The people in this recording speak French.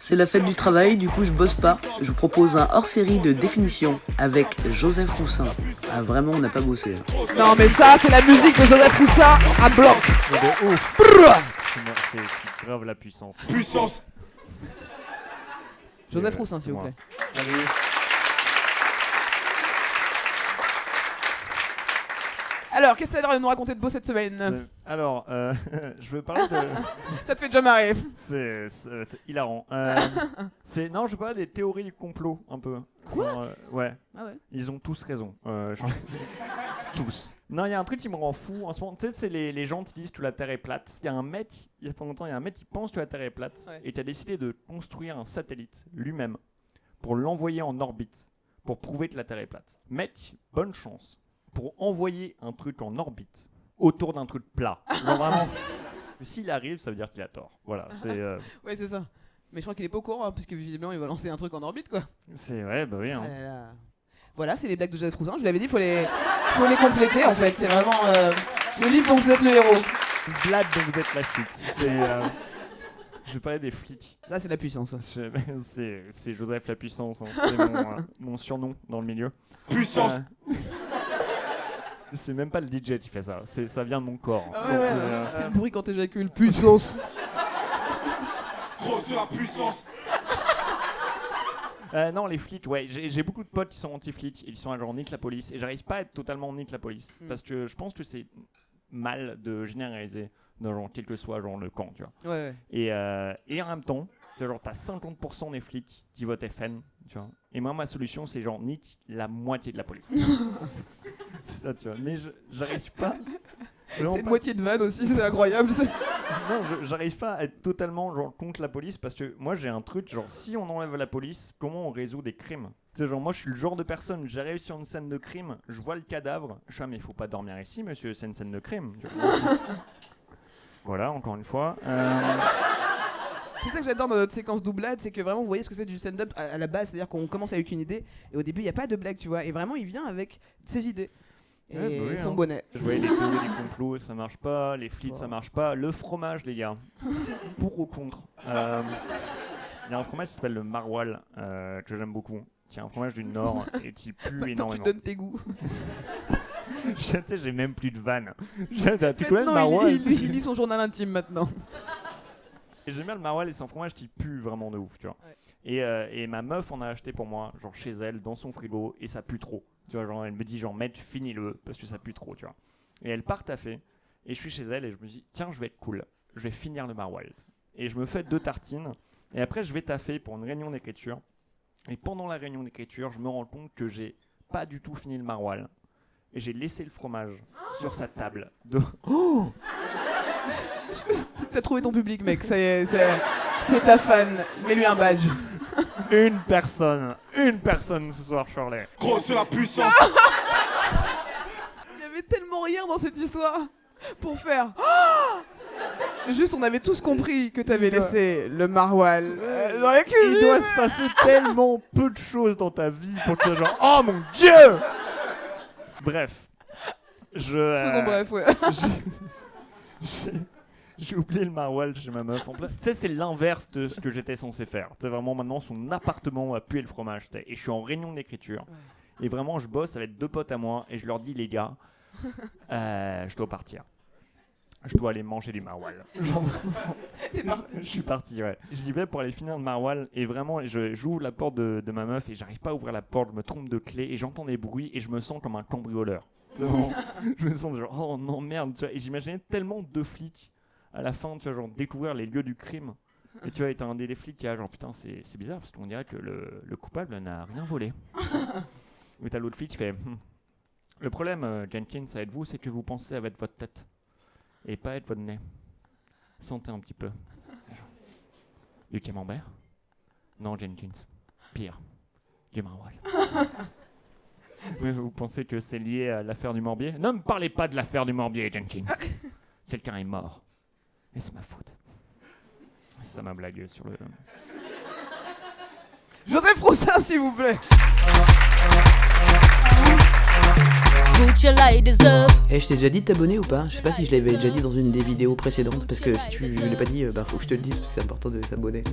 C'est la fête du travail, du coup je bosse pas. Je vous propose un hors-série de définition avec Joseph Roussin. Ah vraiment, on n'a pas bossé. Non mais ça, c'est la musique de Joseph Roussin à bloc. C'est de ouf. C'est grave la puissance. Puissance. Joseph Roussin, s'il vous plaît. Allez. Alors, qu'est-ce que tu as à nous raconter de beau cette semaine? Alors, je veux parler de... Ça te fait déjà marrer. C'est hilarant. Non, je veux parler des théories du complot, un peu. Quoi? Ouais. Ah ouais. Ils ont tous raison. Tous. Non, il y a un truc qui me rend fou en ce moment. Tu sais, c'est les gens qui disent que la Terre est plate. Il y a un mec, il y a pas longtemps, il y a un mec qui pense que la Terre est plate, Ouais. et qui a décidé de construire un satellite lui-même pour l'envoyer en orbite pour prouver que la Terre est plate. Mec, bonne chance pour envoyer un truc en orbite autour d'un truc plat. Genre vraiment. S'il arrive, ça veut dire qu'il a tort. Voilà, c'est. Ouais, c'est ça. Mais je crois qu'il est pas au courant, hein, parce que visiblement il va lancer un truc en orbite, quoi. C'est ouais, bah oui. Hein. Ah là là. Voilà, c'est les blagues de Joseph Roussin. Je vous l'avais dit, faut les compléter en fait. C'est vraiment le livre dont vous êtes le héros. Blague dont vous êtes la chute. Je vais parler des flics. Là, c'est la puissance. C'est Joseph la puissance. Hein. C'est mon surnom dans le milieu. Puissance. C'est même pas le DJ qui fait ça. Ça vient de mon corps. Ah ouais, c'est le bruit quand t'éjacules. Puissance. Gros, c'est la puissance. Non, les flics, ouais. J'ai beaucoup de potes qui sont anti-flics et ils sont genre nique la police. Et j'arrive pas à être totalement nique la police. Parce que je pense que c'est mal de généraliser dans genre quel que soit genre le camp, tu vois. Ouais. Et en même temps, genre t'as 50% des flics qui votent FN, tu vois. Et moi ma solution c'est genre nique la moitié de la police. C'est ça, tu vois. Mais j'arrive pas. C'est une moitié de vanne aussi, c'est incroyable. Non, j'arrive pas à être totalement genre contre la police parce que moi j'ai un truc genre si on enlève la police, comment on résout des crimes? Tu sais, genre moi je suis le genre de personne, j'arrive sur une scène de crime, je vois le cadavre, je suis mais il faut pas dormir ici monsieur, c'est une scène de crime. Tu vois. Voilà, encore une fois. C'est ça que j'adore dans notre séquence doublade, c'est que vraiment vous voyez ce que c'est du stand-up à la base, c'est-à-dire qu'on commence avec une idée et au début il n'y a pas de blague, tu vois, et vraiment il vient avec ses idées. Et Ouais, bah oui, son hein. bonnet. Je voyais les théories des complots, ça marche pas, les flics ça marche pas, le fromage les gars, pour ou contre. Il y a un fromage qui s'appelle le maroilles, que j'aime beaucoup, qui est un fromage du Nord et qui pue Maintenant tu énormément. donnes tes goûts. Tu sais, j'ai même plus de vannes. Tu connais le Maintenant maroilles? il lit son journal intime maintenant. Et j'aime bien le maroilles et c'est un fromage qui pue vraiment de ouf, tu vois. Ouais. Et ma meuf en a acheté pour moi, genre chez elle, dans son frigo, et ça pue trop. Tu vois, genre elle me dit genre mec, finis-le, parce que ça pue trop, tu vois. Et elle part taffer, et je suis chez elle et je me dis tiens, je vais être cool, je vais finir le maroilles. Et je me fais 2 tartines, et après je vais taffer pour une réunion d'écriture. Et pendant la réunion d'écriture, je me rends compte que j'ai pas du tout fini le maroilles. Et j'ai laissé le fromage sur sa table. T'as trouvé ton public, mec, ça y est, c'est ta fan. Mets-lui un badge. Une personne ce soir, Shirley. Gros, c'est la puissance. Il y avait tellement rien dans cette histoire pour faire. Juste, on avait tous compris que t'avais laissé le maroilles dans la cuisine. Il doit se passer tellement peu de choses dans ta vie pour que tu sois genre oh mon dieu. Bref. Faisons bref, ouais. J'ai oublié le maroilles chez ma meuf. Tu sais, c'est l'inverse de ce que j'étais censé faire. C'est vraiment maintenant son appartement a pué le fromage. Et je suis en réunion d'écriture. Et vraiment, je bosse avec 2 potes à moi et je leur dis les gars, je dois partir. Je dois aller manger du maroilles. Je suis parti, ouais. J'y vais pour aller finir le maroilles et vraiment, j'ouvre la porte de ma meuf et j'arrive pas à ouvrir la porte. Je me trompe de clé et j'entends des bruits et je me sens comme un cambrioleur. Je me sens genre oh non merde, tu vois. Et j'imaginais tellement 2 flics à la fin, tu vois, genre découvrir les lieux du crime. Et tu vois, et t'as un des flics qui a genre putain, c'est bizarre parce qu'on dirait que le coupable n'a rien volé. Mais t'as l'autre flic qui fait le problème, Jenkins, avec vous, c'est que vous pensez avec votre tête et pas avec votre nez. Sentez un petit peu. Du camembert? Non, Jenkins. Pire. Du maroilles. Mais vous pensez que c'est lié à l'affaire du Morbier? Ne me parlez pas de l'affaire du Morbier, Jenkins. Quelqu'un est mort. Et c'est ma faute. C'est ça ma blague sur le... Joseph Roussin, s'il vous plaît. Eh, je t'ai déjà dit de t'abonner ou pas? Je sais pas si je l'avais déjà dit dans une des vidéos précédentes, parce que si je l'ai pas dit, faut que je te le dise, parce que c'est important de s'abonner.